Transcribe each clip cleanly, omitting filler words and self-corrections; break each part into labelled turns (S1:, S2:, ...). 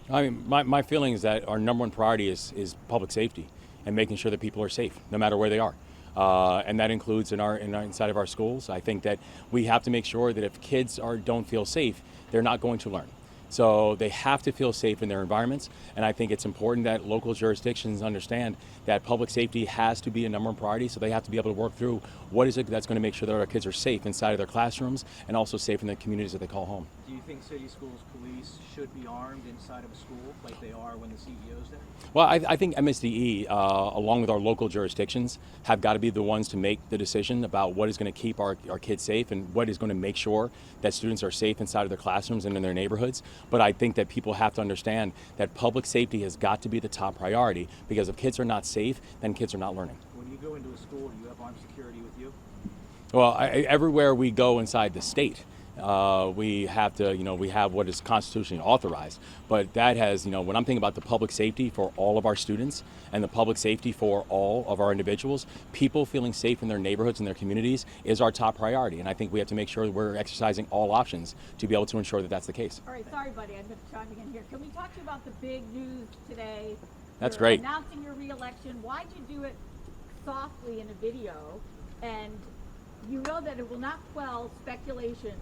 S1: I mean, my feeling is that our number one priority is public safety and making sure that people are safe, no matter where they are. And that includes inside of our schools. I think that we have to make sure that if kids don't feel safe, they're not going to learn. So they have to feel safe in their environments, and I think it's important that local jurisdictions understand that public safety has to be a number one priority, so they have to be able to work through what is it that's going to make sure that our kids are safe inside of their classrooms and also safe in the communities that they call home.
S2: Do you think city schools police should be armed inside of a school like they are when the CEO's there?
S1: Well, I think MSDE, along with our local jurisdictions, have got to be the ones to make the decision about what is going to keep our kids safe and what is going to make sure that students are safe inside of their classrooms and in their neighborhoods. But I think that people have to understand that public safety has got to be the top priority, because if kids are not safe, then kids are not learning.
S2: When you go into a school, do you have armed security with you?
S1: Well, everywhere we go inside the state, we have we have what is constitutionally authorized, but that has, when I'm thinking about the public safety for all of our students and the public safety for all of our individuals, people feeling safe in their neighborhoods and their communities is our top priority. And I think we have to make sure that we're exercising all options to be able to ensure that that's the case.
S3: All right, sorry, buddy, I'm just chiming in here. Can we talk to you about the big news today?
S1: That's
S3: You're
S1: great.
S3: Announcing your re-election. Why'd you do it softly in a video? And you know that it will not quell speculation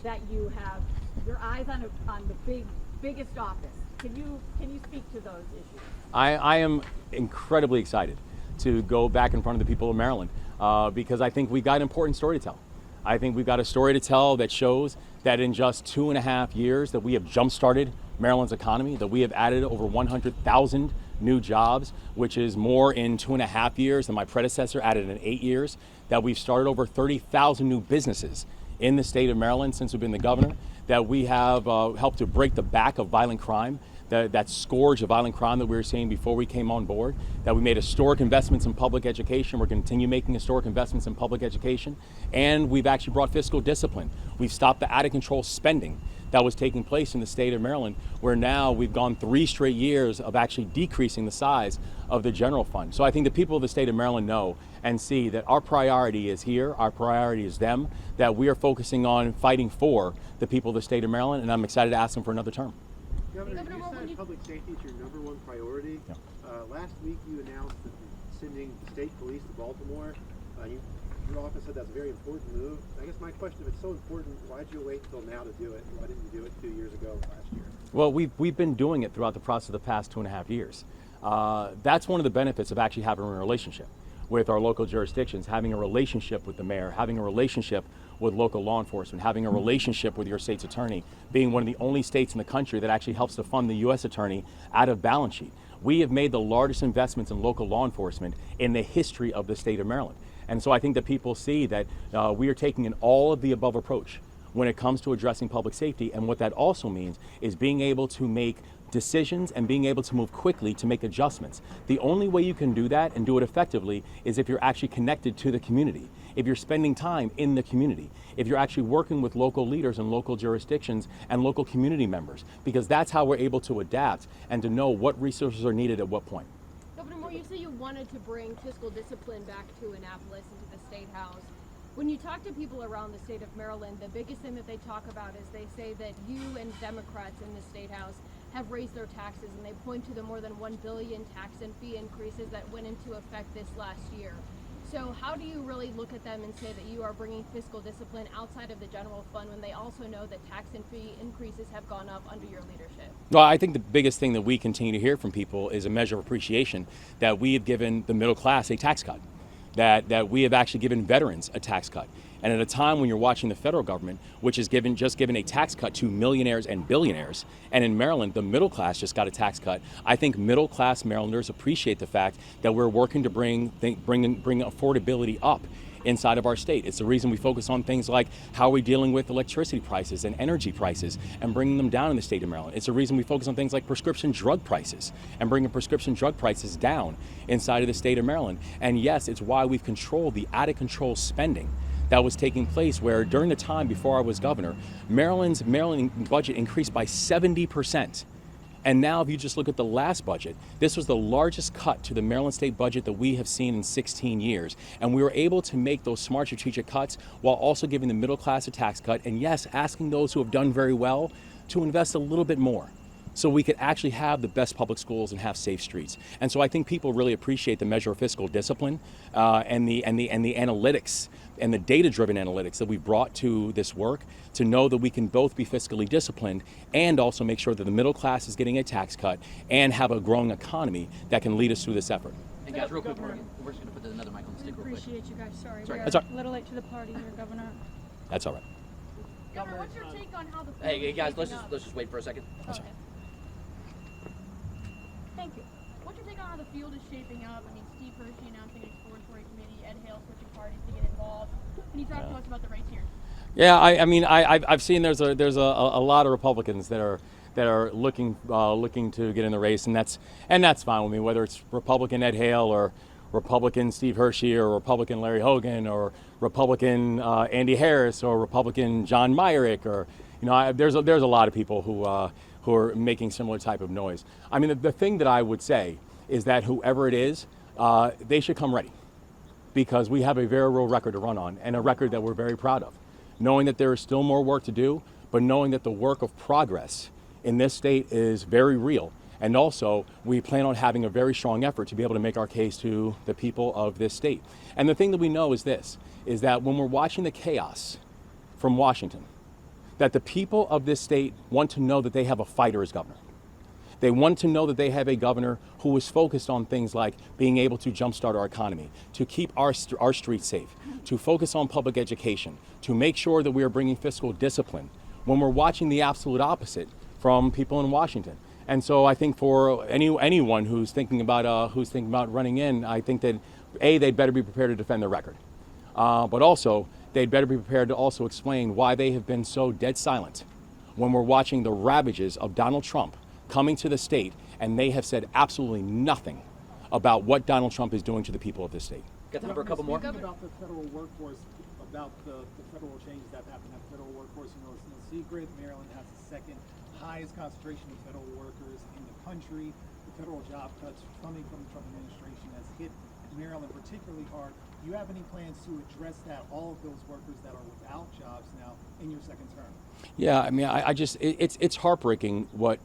S3: that you have your eyes on the biggest office. Can you speak to those issues?
S1: I am incredibly excited to go back in front of the people of Maryland because I think we've got an important story to tell. I think we've got a story to tell that shows that in just 2.5 years that we have jump-started Maryland's economy, that we have added over 100,000 new jobs, which is more in 2.5 years than my predecessor added in 8 years, that we've started over 30,000 new businesses in the state of Maryland since we've been the governor, that we have helped to break the back of violent crime, that scourge of violent crime that we were seeing before we came on board, that we made historic investments in public education. We're going to continue making historic investments in public education, and we've actually brought fiscal discipline. We've stopped the out-of-control spending that was taking place in the state of Maryland, where now we've gone 3 straight years of actually decreasing the size of the general fund. So I think the people of the state of Maryland know and see that our priority is here, our priority is them, that we are focusing on fighting for the people of the state of Maryland, and I'm excited to ask them for another term.
S4: Governor, you said public safety is your number one priority.
S1: Yeah.
S4: Last week you announced that you're sending the state police to Baltimore. Your office said that's a very important move. I guess my question, if it's so important, why did you wait until now to do it? Why didn't you do it 2 years ago, last year?
S1: Well, we've been doing it throughout the process of the past 2.5 years. That's one of the benefits of actually having a relationship with our local jurisdictions, having a relationship with the mayor, having a relationship with local law enforcement, having a relationship with your state's attorney, being one of the only states in the country that actually helps to fund the U.S. attorney out of balance sheet. We have made the largest investments in local law enforcement in the history of the state of Maryland. And so I think that people see that we are taking an all of the above approach when it comes to addressing public safety. And what that also means is being able to make decisions and being able to move quickly to make adjustments. The only way you can do that and do it effectively is if you're actually connected to the community, if you're spending time in the community, if you're actually working with local leaders and local jurisdictions and local community members, because that's how we're able to adapt and to know what resources are needed at what point.
S5: Governor Moore, you say you wanted to bring fiscal discipline back to Annapolis and to the State House. When you talk to people around the state of Maryland, the biggest thing that they talk about is they say that you and Democrats in the State House have raised their taxes, and they point to the more than $1 billion tax and fee increases that went into effect this last year. So how do you really look at them and say that you are bringing fiscal discipline outside of the general fund when they also know that tax and fee increases have gone up under your leadership?
S1: Well, I think the biggest thing that we continue to hear from people is a measure of appreciation that we have given the middle class a tax cut, that we have actually given veterans a tax cut. And at a time when you're watching the federal government, which has just given a tax cut to millionaires and billionaires, and in Maryland, the middle class just got a tax cut, I think middle class Marylanders appreciate the fact that we're working to bring affordability up inside of our state. It's the reason we focus on things like how are we dealing with electricity prices and energy prices and bringing them down in the state of Maryland. It's the reason we focus on things like prescription drug prices and bringing prescription drug prices down inside of the state of Maryland. And yes, it's why we've controlled the out-of-control spending that was taking place, where during the time before I was governor, Maryland's budget increased by 70%. And now if you just look at the last budget, this was the largest cut to the Maryland state budget that we have seen in 16 years. And we were able to make those smart strategic cuts while also giving the middle class a tax cut. And yes, asking those who have done very well to invest a little bit more, so we could actually have the best public schools and have safe streets. And so I think people really appreciate the measure of fiscal discipline and the analytics and the data-driven analytics that we've brought to this work, to know that we can both be fiscally disciplined and also make sure that the middle class is getting a tax cut and have a growing economy that can lead us through this effort.
S2: And guys, real quick, we're just going to put another mic on the stick real quick.
S6: Appreciate you guys. Sorry,
S2: Sorry.
S6: we're
S1: That's all right.
S6: a little late to the party here, Governor.
S1: That's all right.
S5: Governor, what's your take on how the
S2: Hey guys,
S5: shaping
S2: let's
S5: up?
S2: just wait for a second.
S5: Okay. Thank you. What's your take on how the field is shaping up? I mean, Steve Hershey announcing an exploratory committee, Ed Hale switching parties to get involved. Can you talk to us about the race here?
S1: Yeah, I mean, I've seen there's a lot of Republicans that are looking to get in the race, and that's fine with me. Whether it's Republican Ed Hale or Republican Steve Hershey or Republican Larry Hogan or Republican Andy Harris or Republican John Myrick, or there's a lot of people who are making similar type of noise. I mean, the thing that I would say is that whoever it is, they should come ready, because we have a very real record to run on, and a record that we're very proud of. Knowing that there is still more work to do, but knowing that the work of progress in this state is very real. And also, we plan on having a very strong effort to be able to make our case to the people of this state. And the thing that we know is this, is that when we're watching the chaos from Washington, that the people of this state want to know that they have a fighter as governor. They want to know that they have a governor who is focused on things like being able to jumpstart our economy, to keep our streets safe, to focus on public education, to make sure that we are bringing fiscal discipline, when we're watching the absolute opposite from people in Washington. And so I think for anyone who's thinking about running in, I think that they'd better be prepared to defend their record, but also they'd better be prepared to also explain why they have been so dead silent when we're watching the ravages of Donald Trump coming to the state, and they have said absolutely nothing about what Donald Trump is doing to the people of this state.
S2: Got time for a couple more?
S7: Speaking about the federal workforce, about the federal changes that happened at the federal workforce, it's no secret Maryland has the second highest concentration of federal workers in the country. The federal job cuts funding from the Trump administration has hit Maryland particularly hard. Do you have any plans to address that, all of those workers that are without jobs now in your second term?
S1: Yeah, I mean, it's heartbreaking what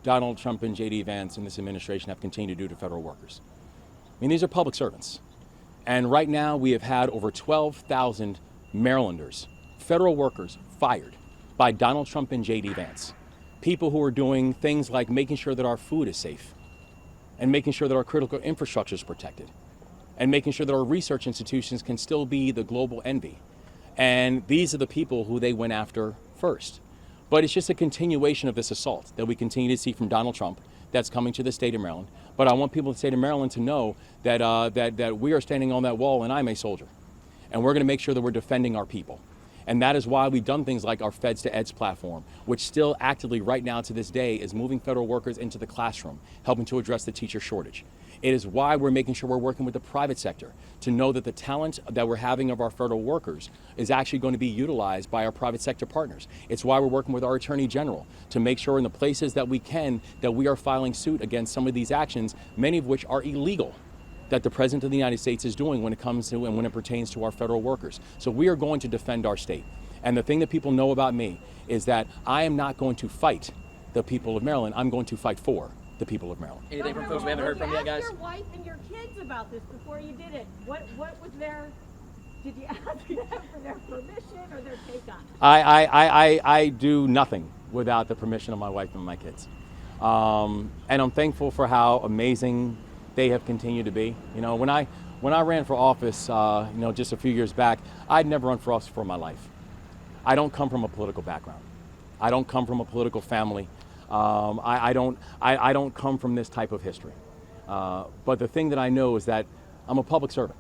S1: Donald Trump and J.D. Vance and this administration have continued to do to federal workers. I mean, these are public servants. And right now we have had over 12,000 Marylanders, federal workers, fired by Donald Trump and J.D. Vance. People who are doing things like making sure that our food is safe, and making sure that our critical infrastructure is protected, and making sure that our research institutions can still be the global envy. And these are the people who they went after first. But it's just a continuation of this assault that we continue to see from Donald Trump that's coming to the state of Maryland. But I want people in the state of Maryland to know that, that we are standing on that wall, and I'm a soldier. And we're going to make sure that we're defending our people. And that is why we've done things like our Feds to Eds platform, which still actively right now to this day is moving federal workers into the classroom, helping to address the teacher shortage. It is why we're making sure we're working with the private sector to know that the talent that we're having of our federal workers is actually going to be utilized by our private sector partners. It's why we're working with our Attorney General to make sure in the places that we can, that we are filing suit against some of these actions, many of which are illegal, that the President of the United States is doing when it comes to and when it pertains to our federal workers. So we are going to defend our state. And the thing that people know about me is that I am not going to fight the people of Maryland. I'm going to fight for the people of Maryland.
S2: Anything from folks we haven't heard from yet, guys?
S3: Ask your wife and your kids about this before you did it. What was their? Did you ask them for their permission or their take on it?
S1: I do nothing without the permission of my wife and my kids. And I'm thankful for how amazing they have continued to be. You know, when I ran for office, just a few years back, I'd never run for office for my life. I don't come from a political background. I don't come from a political family. I don't come from this type of history. But the thing that I know is that I'm a public servant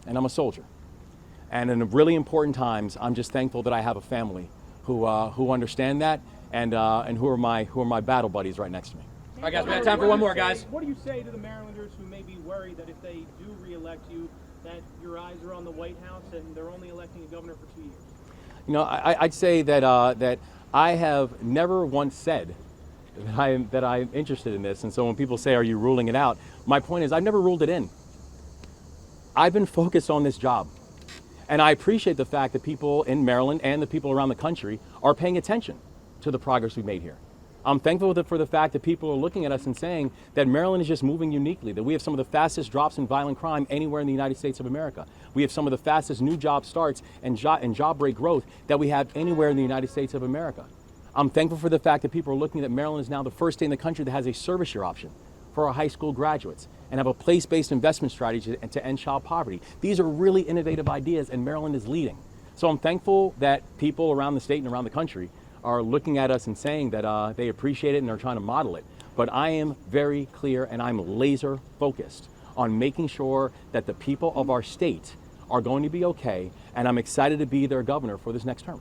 S1: and I'm a soldier. And in really important times, I'm just thankful that I have a family who understand that and who are my battle buddies right next to me.
S2: All right, guys, we got time for one more, guys.
S8: What do you say to the Marylanders who may be worried that if they do re-elect you, that your eyes are on the White House and they're only electing a governor for 2 years?
S1: You know, I'd say that I have never once said that I'm interested in this. And so when people say, are you ruling it out? My point is, I've never ruled it in. I've been focused on this job. And I appreciate the fact that people in Maryland and the people around the country are paying attention to the progress we've made here. I'm thankful for the fact that people are looking at us and saying that Maryland is just moving uniquely, that we have some of the fastest drops in violent crime anywhere in the United States of America. We have some of the fastest new job starts and job rate growth that we have anywhere in the United States of America. I'm thankful for the fact that people are looking that Maryland is now the first state in the country that has a service year option for our high school graduates and have a place-based investment strategy to end child poverty. These are really innovative ideas, and Maryland is leading. So I'm thankful that people around the state and around the country are looking at us and saying that they appreciate it and are trying to model it. But I am very clear and I'm laser focused on making sure that the people of our state are going to be okay, and I'm excited to be their governor for this next term.